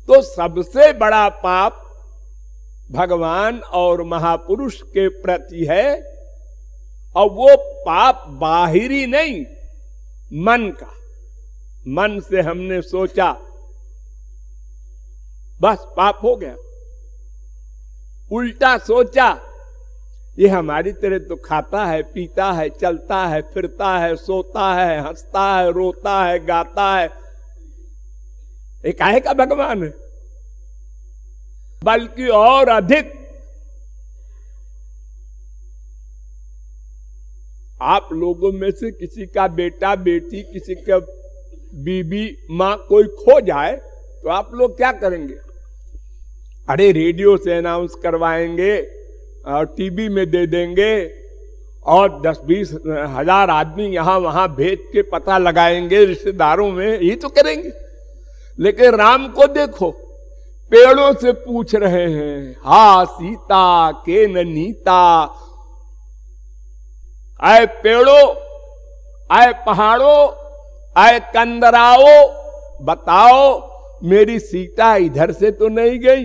तो सबसे बड़ा पाप भगवान और महापुरुष के प्रति है, और वो पाप बाहरी नहीं, मन का। मन से हमने सोचा, बस पाप हो गया। उल्टा सोचा, ये हमारी तरह तो खाता है, पीता है, चलता है, फिरता है, सोता है, हंसता है, रोता है, गाता है, ये काहे का भगवान है? बल्कि और अधिक आप लोगों में से किसी का बेटा बेटी, किसी का बीबी मां कोई खो जाए तो आप लोग क्या करेंगे? अरे रेडियो से अनाउंस करवाएंगे और टीवी में दे देंगे और 10-20 हजार आदमी यहां वहां भेज के पता लगाएंगे रिश्तेदारों में, ये तो करेंगे। लेकिन राम को देखो, पेड़ों से पूछ रहे हैं, हा सीता के न नीता, आए पेड़ों, आए पहाड़ों, आए कंदराओ, बताओ मेरी सीता इधर से तो नहीं गई?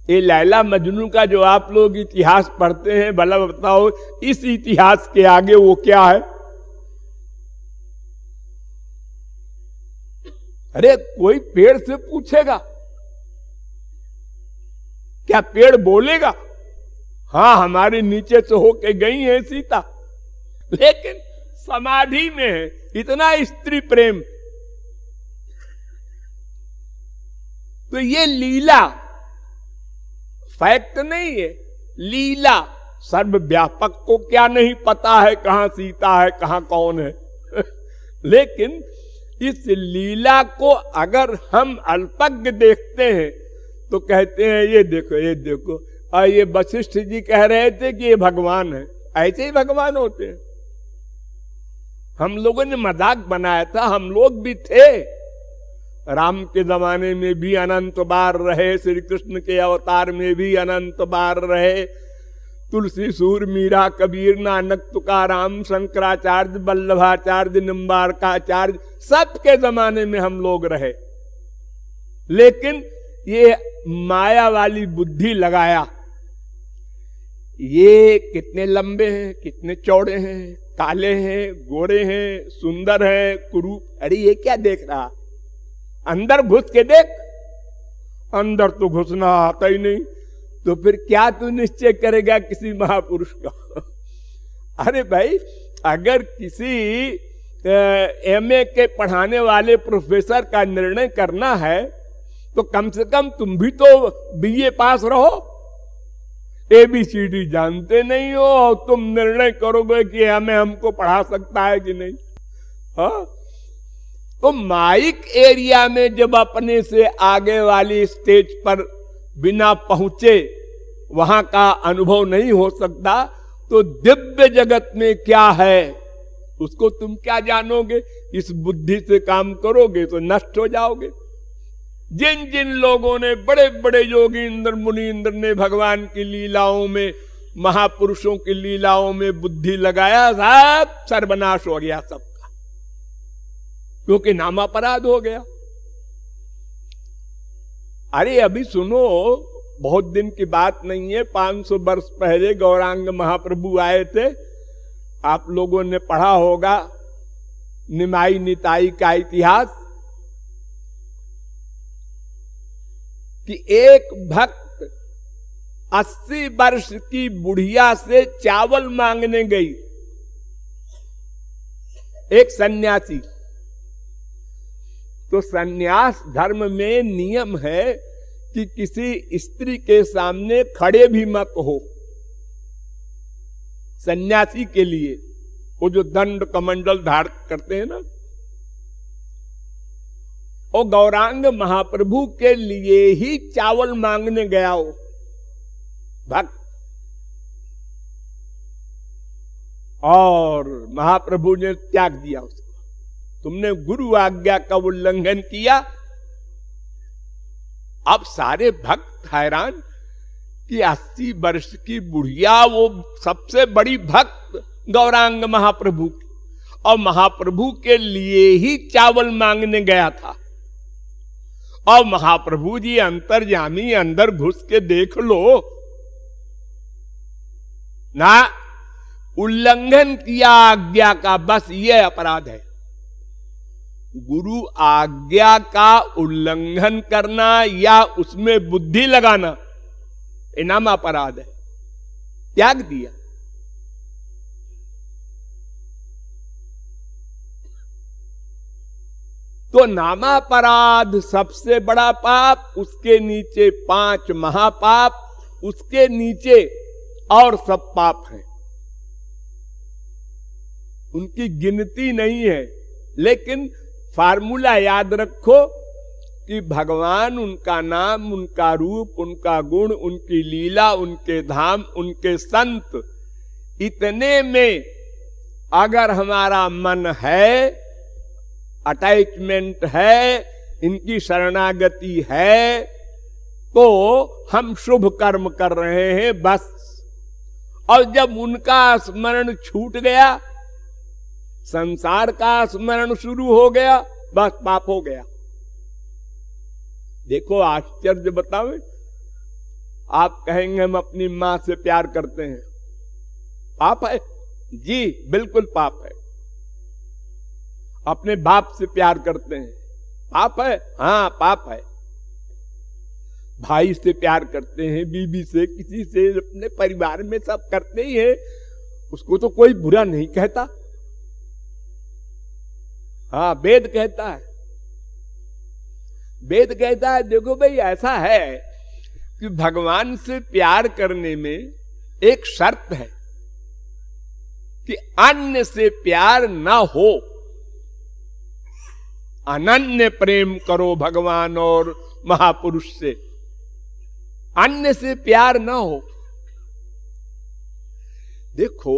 ये लैला मजनू का जो आप लोग इतिहास पढ़ते हैं, भला बताओ इस इतिहास के आगे वो क्या है? अरे कोई पेड़ से पूछेगा क्या? पेड़ बोलेगा हाँ हमारे नीचे से होके गई है सीता, लेकिन समाधि में है। इतना स्त्री प्रेम। तो ये लीला, फैक्ट नहीं है, लीला। सर्वव्यापक को क्या नहीं पता है कहां सीता है, कहां कौन है। लेकिन इस लीला को अगर हम अल्पज्ञ देखते हैं तो कहते हैं ये देखो, ये देखो। और ये वशिष्ठ जी कह रहे थे कि ये भगवान है, ऐसे ही भगवान होते हैं। हम लोगों ने मजाक बनाया था, हम लोग भी थे। राम के जमाने में भी अनंत बार रहे, श्री कृष्ण के अवतार में भी अनंत बार रहे। तुलसी, सूर, मीरा, कबीर, नानक, तुकाराम, शंकराचार्य, वल्लभाचार्य, निम्बारकाचार्य, सबके जमाने में हम लोग रहे। लेकिन ये माया वाली बुद्धि लगाया, ये कितने लंबे हैं, कितने चौड़े हैं, काले हैं, गोरे हैं, सुंदर हैं, कुरूप। अरे ये क्या देख रहा? अंदर घुस के देख। अंदर तो घुसना आता ही नहीं, तो फिर क्या तू निश्चय करेगा किसी महापुरुष का? अरे भाई, अगर किसी एमए के पढ़ाने वाले प्रोफेसर का निर्णय करना है तो कम से कम तुम भी तो बीए पास रहो। ABCD जानते नहीं हो और तुम निर्णय करोगे कि हमें हमको पढ़ा सकता है कि नहीं? हाँ, तो माइक एरिया में जब अपने से आगे वाली स्टेज पर बिना पहुंचे वहां का अनुभव नहीं हो सकता, तो दिव्य जगत में क्या है उसको तुम क्या जानोगे? इस बुद्धि से काम करोगे तो नष्ट हो जाओगे। जिन जिन लोगों ने, बड़े बड़े योगींद्र मुनींद्र ने भगवान की लीलाओं में, महापुरुषों की लीलाओं में बुद्धि लगाया, सब सर्वनाश हो गया सबका, क्योंकि नामापराध हो गया। अरे अभी सुनो, बहुत दिन की बात नहीं है, 500 वर्ष पहले गौरांग महाप्रभु आए थे। आप लोगों ने पढ़ा होगा निमाई निताई का इतिहास, कि एक भक्त 80 वर्ष की बुढ़िया से चावल मांगने गई, एक सन्यासी। तो सन्यास धर्म में नियम है कि किसी स्त्री के सामने खड़े भी मत हो। सन्यासी के लिए वो जो दंड कमंडल धारण करते हैं ना, और गौरांग महाप्रभु के लिए ही चावल मांगने गया हो भक्त, और महाप्रभु ने त्याग दिया उसको। तुमने गुरु आज्ञा का उल्लंघन किया। अब सारे भक्त हैरान कि 80 वर्ष की बुढ़िया, वो सबसे बड़ी भक्त गौरांग महाप्रभु की, और महाप्रभु के लिए ही चावल मांगने गया था। और महाप्रभु जी अंतर्यामी अंदर घुस के देख लो ना, उल्लंघन किया आज्ञा का, बस ये अपराध है। गुरु आज्ञा का उल्लंघन करना या उसमें बुद्धि लगाना ये नाम अपराध है। त्याग दिया। तो नामापराध सबसे बड़ा पाप, उसके नीचे 5 महापाप, उसके नीचे और सब पाप हैं, उनकी गिनती नहीं है। लेकिन फार्मूला याद रखो कि भगवान, उनका नाम, उनका रूप, उनका गुण, उनकी लीला, उनके धाम, उनके संत, इतने में अगर हमारा मन है, अटैचमेंट है, इनकी शरणागति है, तो हम शुभ कर्म कर रहे हैं बस। और जब उनका स्मरण छूट गया, संसार का स्मरण शुरू हो गया, बस पाप हो गया। देखो आश्चर्य बतावे, आप कहेंगे हम अपनी मां से प्यार करते हैं, पाप है? जी बिल्कुल पाप है। अपने बाप से प्यार करते हैं, पाप है? हाँ पाप है। भाई से प्यार करते हैं, बीबी से, किसी से, अपने परिवार में सब करते ही हैं, उसको तो कोई बुरा नहीं कहता। हाँ वेद कहता है, वेद कहता है देखो भाई ऐसा है कि भगवान से प्यार करने में एक शर्त है कि अन्य से प्यार ना हो। अनन्य प्रेम करो भगवान और महापुरुष से, अन्य से प्यार ना हो। देखो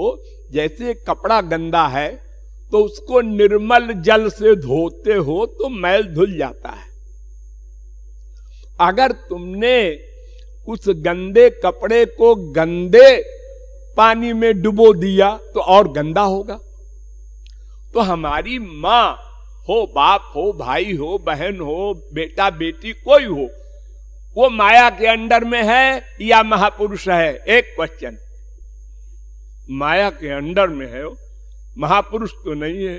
जैसे कपड़ा गंदा है तो उसको निर्मल जल से धोते हो तो मैल धुल जाता है। अगर तुमने उस गंदे कपड़े को गंदे पानी में डुबो दिया तो और गंदा होगा। तो हमारी मां हो, बाप हो, भाई हो, बहन हो, बेटा बेटी कोई हो, वो माया के अंडर में है या महापुरुष है? एक क्वेश्चन। माया के अंडर में है, महापुरुष तो नहीं है।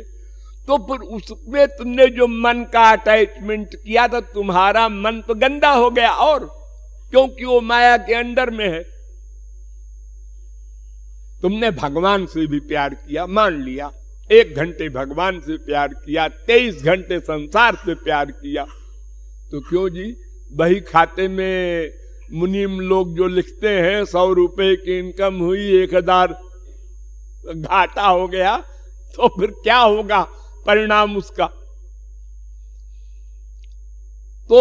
तो फिर उसमें तुमने जो मन का अटैचमेंट किया था, तुम्हारा मन तो गंदा हो गया, और क्योंकि वो माया के अंडर में है। तुमने भगवान से भी प्यार किया, मान लिया 1 घंटे भगवान से प्यार किया, 23 घंटे संसार से प्यार किया, तो क्यों जी बही खाते में मुनीम लोग जो लिखते हैं 100 रुपए की इनकम हुई, 1000 घाटा हो गया, तो फिर क्या होगा परिणाम उसका? तो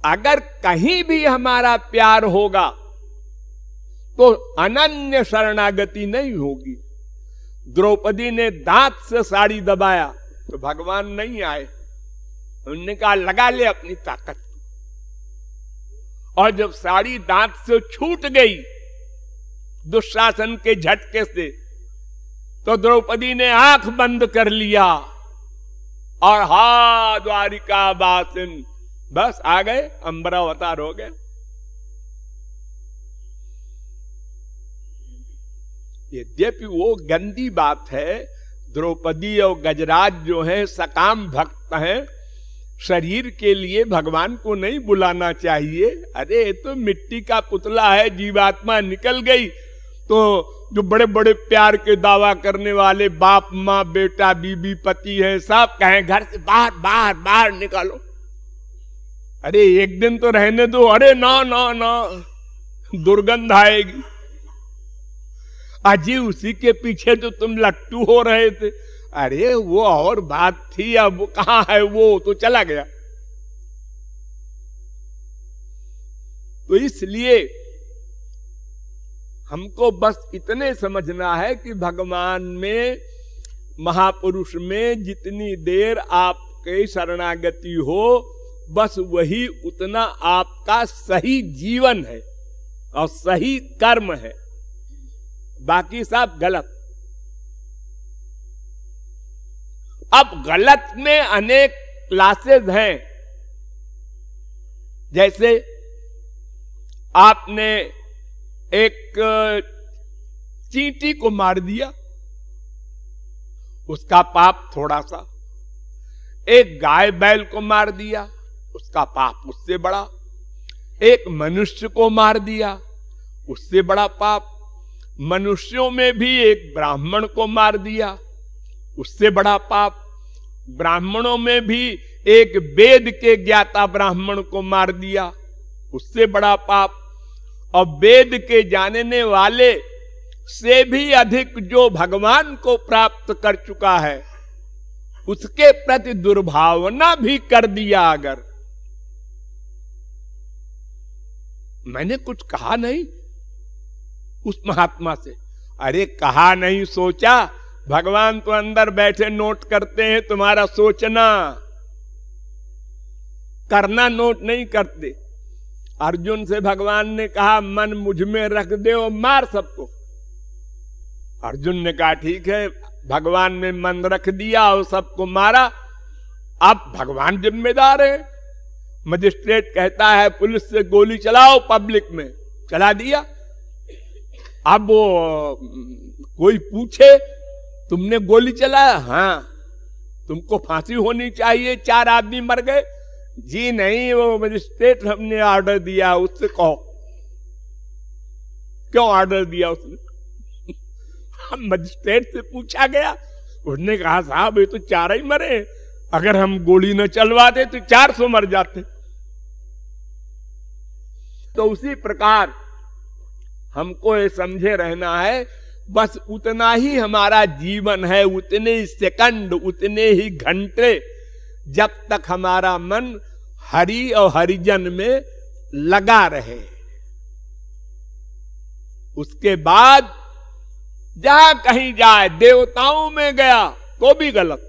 अगर कहीं भी हमारा प्यार होगा तो अनन्य शरणागति नहीं होगी। द्रौपदी ने दांत से साड़ी दबाया तो भगवान नहीं आए, उन्होंने कहा लगा ले अपनी ताकत। और जब साड़ी दांत से छूट गई दुशासन के झटके से, तो द्रौपदी ने आंख बंद कर लिया और हा द्वारिका वासिन, बस आ गए, अंबरावतार हो गए। यद्यपि वो गंदी बात है, द्रौपदी और गजराज जो है सकाम भक्त हैं, शरीर के लिए भगवान को नहीं बुलाना चाहिए। अरे ये तो मिट्टी का पुतला है, जीवात्मा निकल गई तो जो बड़े बड़े प्यार के दावा करने वाले बाप माँ बेटा बीबी पति है, सब कहें घर से बाहर बाहर बाहर निकालो। अरे एक दिन तो रहने दो। अरे ना ना ना, दुर्गंध आएगी। अजी उसी के पीछे तो तुम लट्टू हो रहे थे। अरे वो और बात थी, अब कहां है वो, तो चला गया। तो इसलिए हमको बस इतने समझना है कि भगवान में, महापुरुष में जितनी देर आपके शरणागति हो, बस वही उतना आपका सही जीवन है और सही कर्म है, बाकी सब गलत। अब गलत में अनेक क्लासेस हैं। जैसे आपने एक चींटी को मार दिया, उसका पाप थोड़ा सा। एक गाय बैल को मार दिया, उसका पाप उससे बड़ा। एक मनुष्य को मार दिया, उससे बड़ा पाप। मनुष्यों में भी एक ब्राह्मण को मार दिया, उससे बड़ा पाप। ब्राह्मणों में भी एक वेद के ज्ञाता ब्राह्मण को मार दिया, उससे बड़ा पाप। और वेद के जानने वाले से भी अधिक जो भगवान को प्राप्त कर चुका है, उसके प्रति दुर्भावना भी कर दिया। अगर मैंने कुछ कहा नहीं उस महात्मा से, अरे कहा नहीं, सोचा। भगवान तो अंदर बैठे नोट करते हैं तुम्हारा सोचना, करना नोट नहीं करते। अर्जुन से भगवान ने कहा मन मुझ में रख दे और मार सबको। अर्जुन ने कहा ठीक है, भगवान ने मन रख दिया और सबको मारा। अब भगवान जिम्मेदार है। मजिस्ट्रेट कहता है पुलिस से गोली चलाओ, पब्लिक में चला दिया। अब वो कोई पूछे तुमने गोली चलाया? हाँ। तुमको फांसी होनी चाहिए, 4 आदमी मर गए। जी नहीं, वो मजिस्ट्रेट हमने ऑर्डर दिया। उससे कहो क्यों ऑर्डर दिया उसने? हम मजिस्ट्रेट से पूछा गया, उसने कहा साहब ये तो 4 ही मरे, अगर हम गोली न चलवाते तो 400 मर जाते। तो उसी प्रकार हमको ये समझे रहना है, बस उतना ही हमारा जीवन है, उतने ही सेकंड, उतने ही घंटे, जब तक हमारा मन हरि और हरिजन में लगा रहे। उसके बाद जहां कहीं जाए, देवताओं में गया तो भी गलत,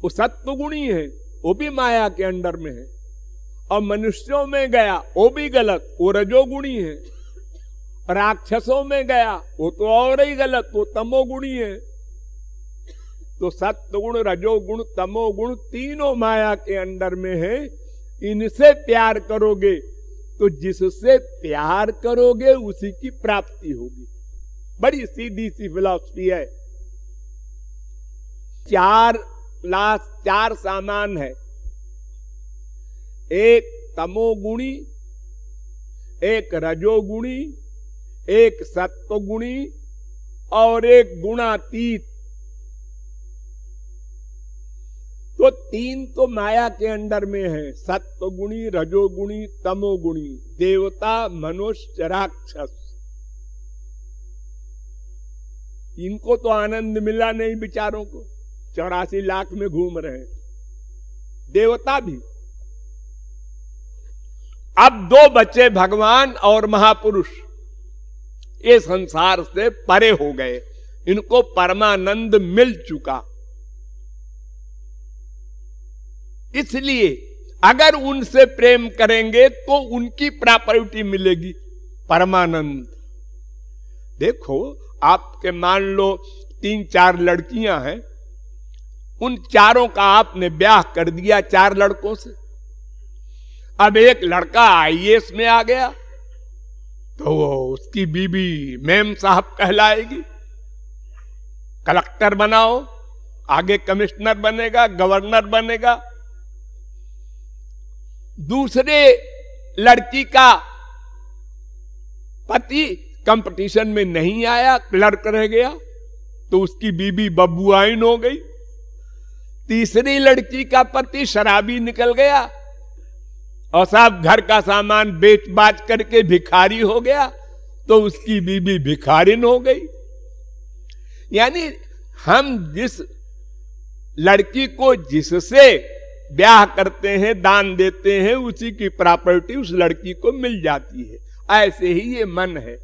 वो सत्व गुणी है, वो भी माया के अंडर में है। और मनुष्यों में गया वो भी गलत, वो रजोगुणी है। राक्षसों में गया वो तो और ही गलत, वो तमोगुणी है। तो सत्वगुण, रजोगुण, तमोगुण तीनों माया के अंडर में है। इनसे प्यार करोगे तो जिससे प्यार करोगे उसी की प्राप्ति होगी। बड़ी सीधी सी फिलॉसफी है। 4 सामान है, एक तमोगुणी, एक रजोगुणी, एक सत्वगुणी और एक गुणातीत। तो 3 तो माया के अंडर में है, सत्वगुणी, रजोगुणी, तमोगुणी, देवता, मनुष्य, राक्षस। इनको तो आनंद मिला नहीं बेचारों को, 84 लाख में घूम रहे हैं। देवता भी। अब 2 बचे, भगवान और महापुरुष। ये संसार से परे हो गए, इनको परमानंद मिल चुका। इसलिए अगर उनसे प्रेम करेंगे तो उनकी प्रॉपर्टी मिलेगी, परमानंद। देखो, आपके मान लो 3-4 लड़कियां हैं, उन चारों का आपने ब्याह कर दिया 4 लड़कों से। अब एक लड़का IAS में आ गया तो उसकी बीबी मेम साहब कहलाएगी। कलेक्टर बनाओ, आगे कमिश्नर बनेगा, गवर्नर बनेगा। दूसरे लड़की का पति कंपटीशन में नहीं आया, क्लर्क रह गया, तो उसकी बीबी बबुआइन हो गई। तीसरी लड़की का पति शराबी निकल गया और सब घर का सामान बेच बाच करके भिखारी हो गया, तो उसकी बीबी भिखारिन हो गई। यानी हम जिस लड़की को जिससे ब्याह करते हैं, दान देते हैं, उसी की प्रॉपर्टी उस लड़की को मिल जाती है। ऐसे ही ये मन है।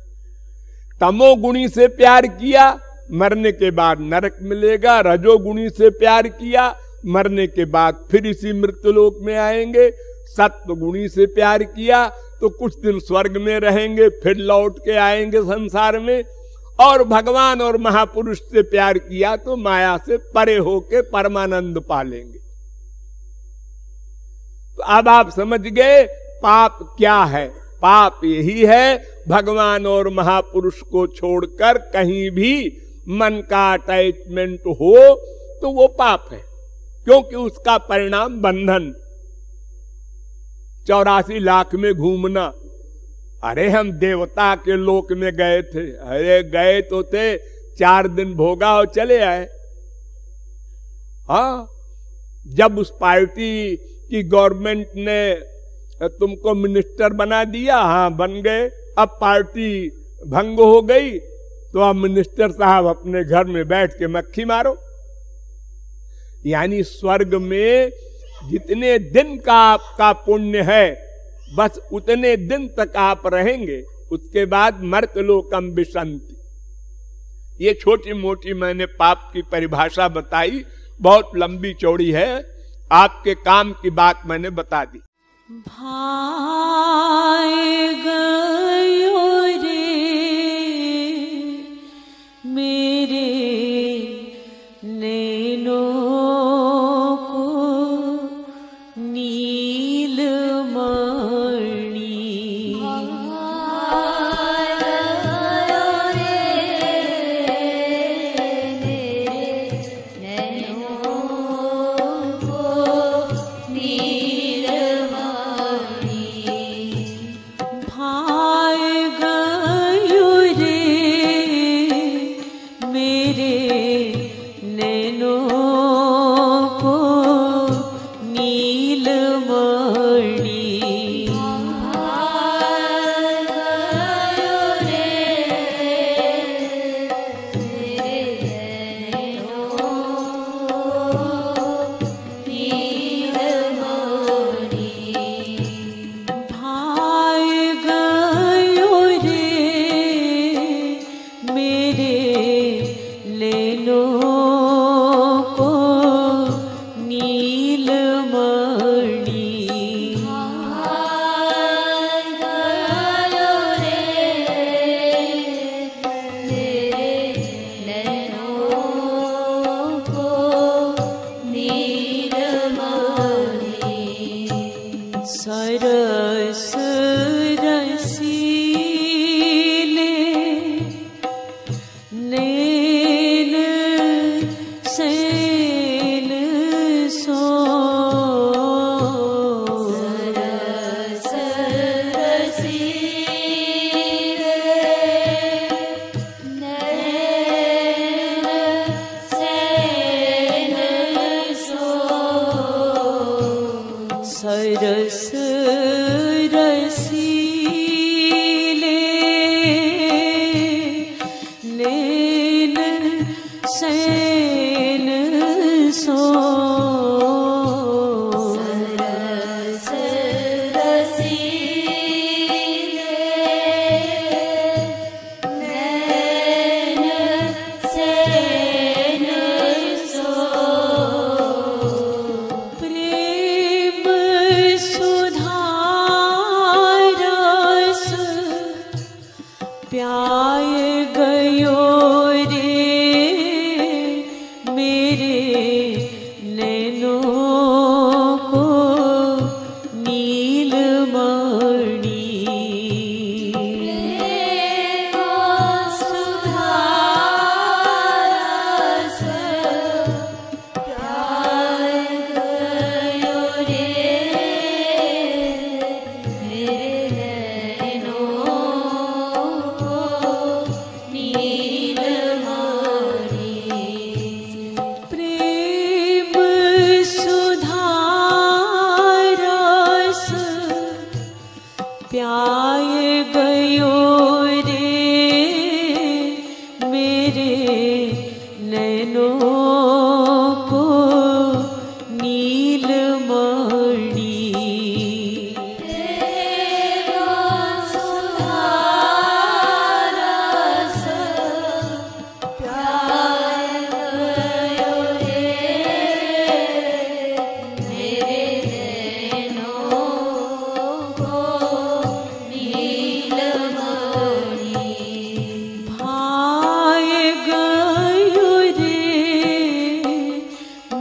तमोगुणी से प्यार किया, मरने के बाद नरक मिलेगा। रजोगुणी से प्यार किया, मरने के बाद फिर इसी मृत्युलोक में आएंगे। सत्वगुणी से प्यार किया तो कुछ दिन स्वर्ग में रहेंगे, फिर लौट के आएंगे संसार में। और भगवान और महापुरुष से प्यार किया तो माया से परे होके परमानंद पालेंगे। तो अब आप समझ गए पाप क्या है। पाप यही है भगवान और महापुरुष को छोड़कर कहीं भी मन का अटैचमेंट हो तो वो पाप है, क्योंकि उसका परिणाम बंधन। 84 लाख में घूमना, अरे हम देवता के लोक में गए थे, अरे गए तो थे 4 दिन भोगा और चले आए। हाँ, जब उस पार्टी की गवर्नमेंट ने तुमको मिनिस्टर बना दिया, हाँ बन गए, अब पार्टी भंग हो गई तो अब मिनिस्टर साहब अपने घर में बैठ के मक्खी मारो। यानी स्वर्ग में जितने दिन का आपका पुण्य है बस उतने दिन तक आप रहेंगे, उसके बाद मर्त्यलोकम विशंति। ये छोटी मोटी मैंने पाप की परिभाषा बताई, बहुत लंबी चौड़ी है, आपके काम की बात मैंने बता दी। भाई गयो रे मेरे नैनों को नीलमणि, सरस रसीले नैन सैन सो, सरस रसीले नैन सैन सो, सरस रसीले नैन सैन सो, सरस रसीले नैन सैन सो, प्रेम सुधारस प्याय गयो रे मेरे नैनों को नीलमणि, प्रेम सुधारस प्याय गयो रे मेरे नैनों को नीलमणि, प्रेम सुधारस प्याय गयो रे मेरे नैनों को नीलमणि, प्रेम सुधारस प्याय गयो रे मेरे नैनों को नीलमणि, भाय गयो रे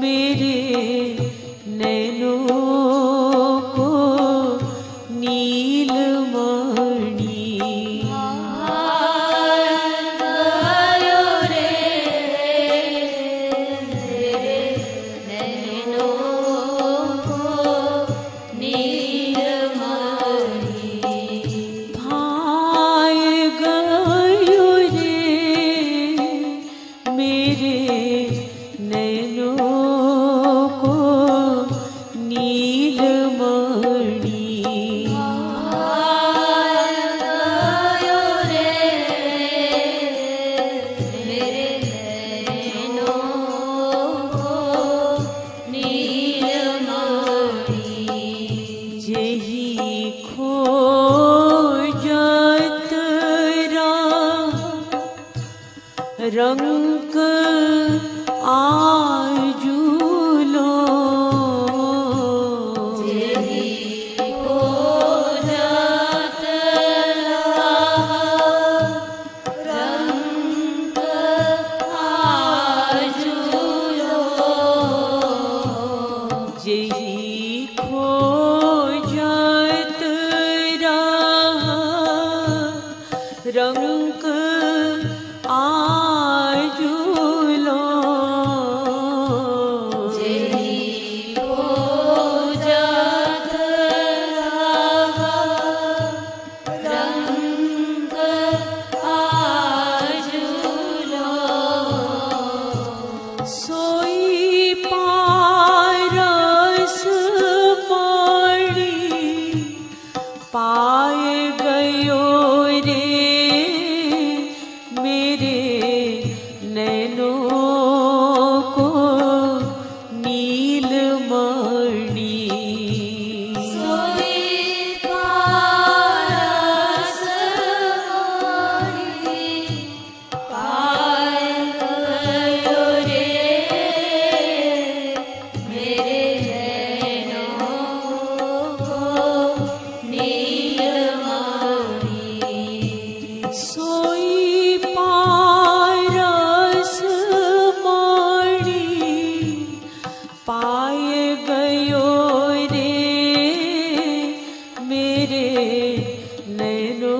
मेरे नैनों को जेही खोजत रहा रंग आजुलो जेही खोजत रहा रंग आजुलो सोई पारस मणि पाए गयो रे मेरे नैनों को नीलमणि सोई पारस मणि पाए गयो रे मेरे नैनों को नीलमणि सोई पारस मणि पाए गयो रे मेरे नैनों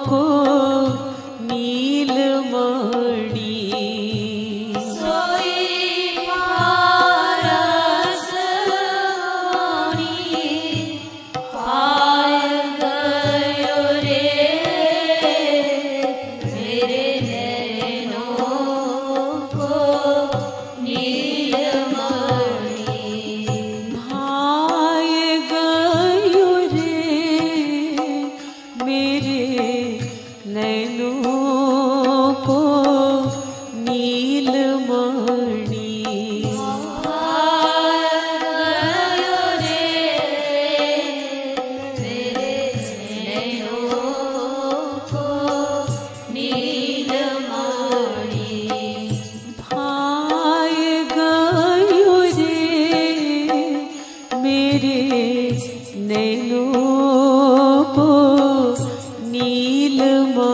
को नीलमणि सोई पारस मणि पाए गयो रे मेरे नैनों को नीलमणि भाए गयो रे मेरे नैनों को नीलमणि भाए गयो रे मेरे नैनों को नीलमणि भाए गयो रे मेरे नैनों को नीलमणि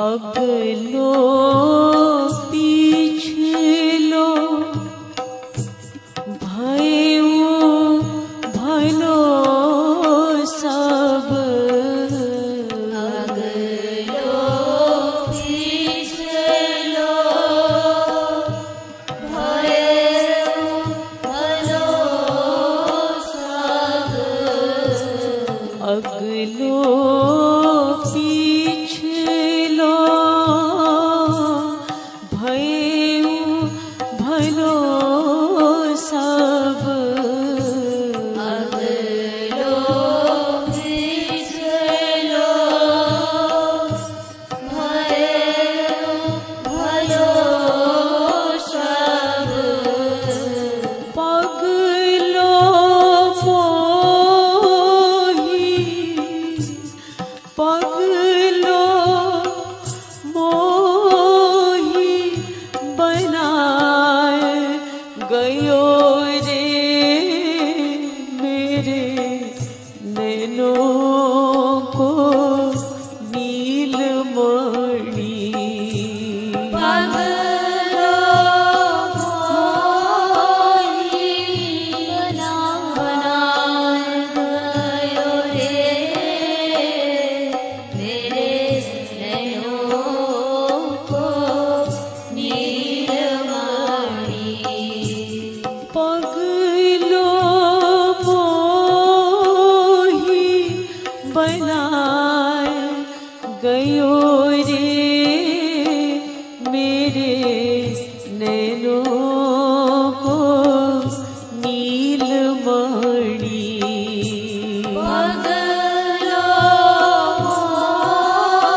अब लो पीछलो भयो भलो सब अगलो पीछलो भयो भलो सब अगलो पीछलो भयो भलो सब अगलो पीछलो भयो भलो सब पगलो मोही पगलो मोही बनाए गयो रे मेरे नैनों को नीलमणि पगलो मोही बनाए गयो रे मेरे नैनों को नीलमणि पगलो मोही बनाए गयो रे मेरे नैनों को नीलमणि पगलो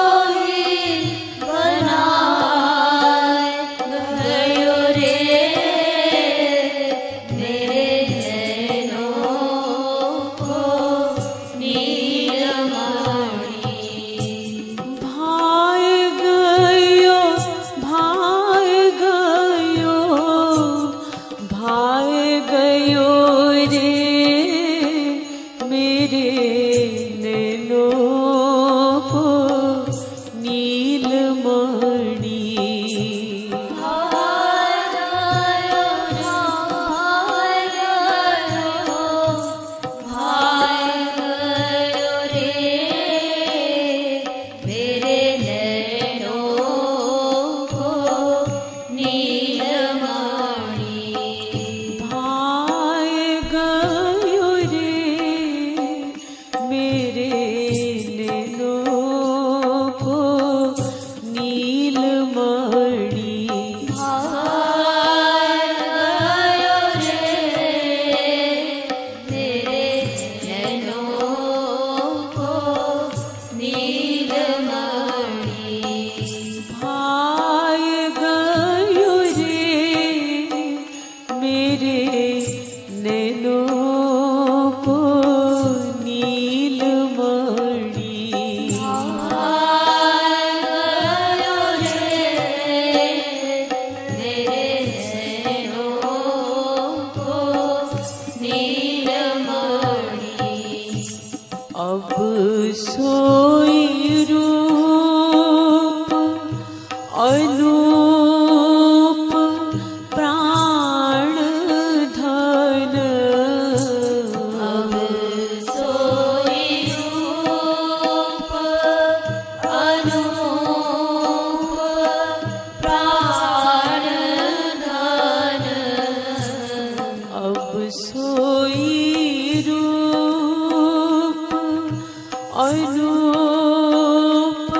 मोही बनाए गयो रे मेरे नैनों को नीलमणि भाए गयो भाए गयो रे अब सोई रूप अनूप प्राण धन। अब सोई रूप अनूप प्राण धन। अब सोई रूप अनूप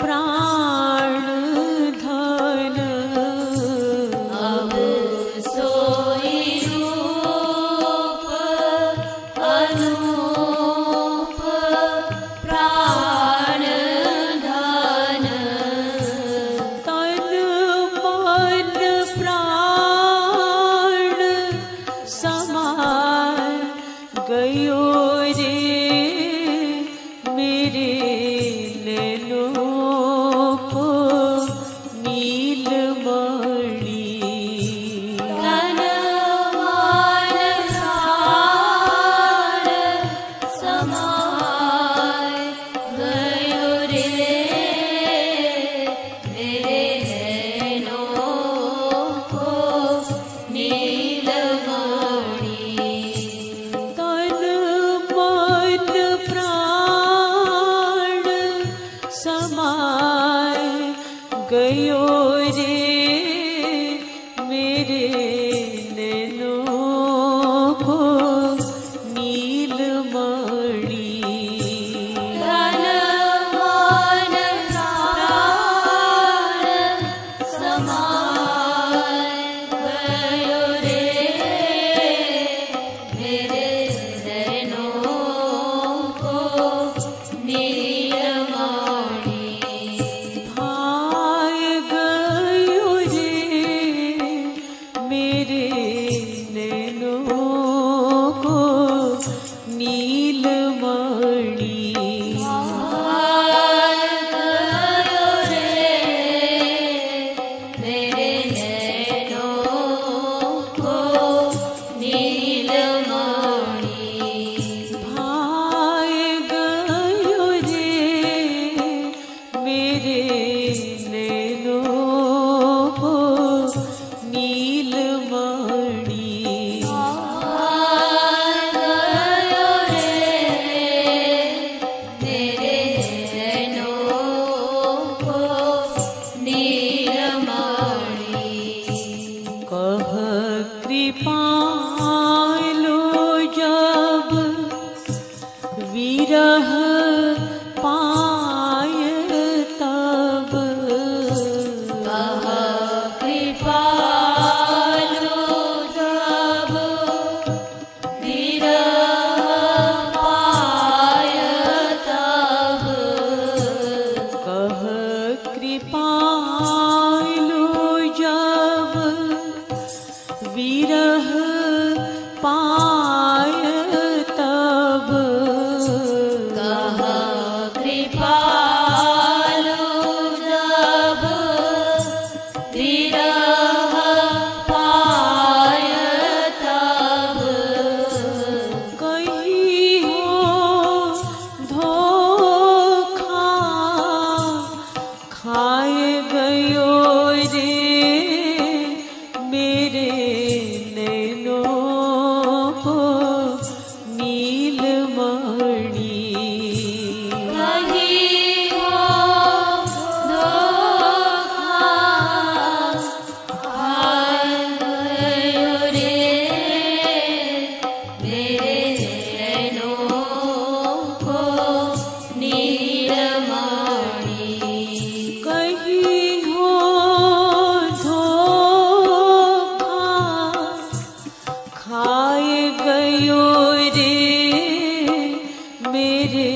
प्राण धन। अब सोई रूप अनूप प्राण धन। तन मन प्राण समाय गयो रे मेरे नैनों को नीलमणि। तन मन प्राण समाय गयो रे मेरे नैनों को नीलमणि। तन मन प्राण समाय गयो रे मेरे नैनों को नीलमणि। तन मन प्राण समाय गयो रे मेरे नैनों को नीलमणि। भाय गयो रे मेरे नैनों को नीलमणि। भाय गयो रे मेरे नैनों को नीलमणि। भाय गयो रे मेरे नैनों को नीलमणि। भाय गयो रे मेरे नैनों को नीलमणि। कह कृपालो जब विरह पाय तब। कह कृपालो जब विरह पाय तब। कह कृपालो जब विरह पाय तब। कह कृपालो जब विरह पाय तब। कहीं हो धोखा खाए गयो रे मेरे नैनों को नीलमणि। कहीं हो धोखा खाए गयो रे मेरे नैनों को नीलमणि। कहीं हो धोखा खाए गयो रे मेरे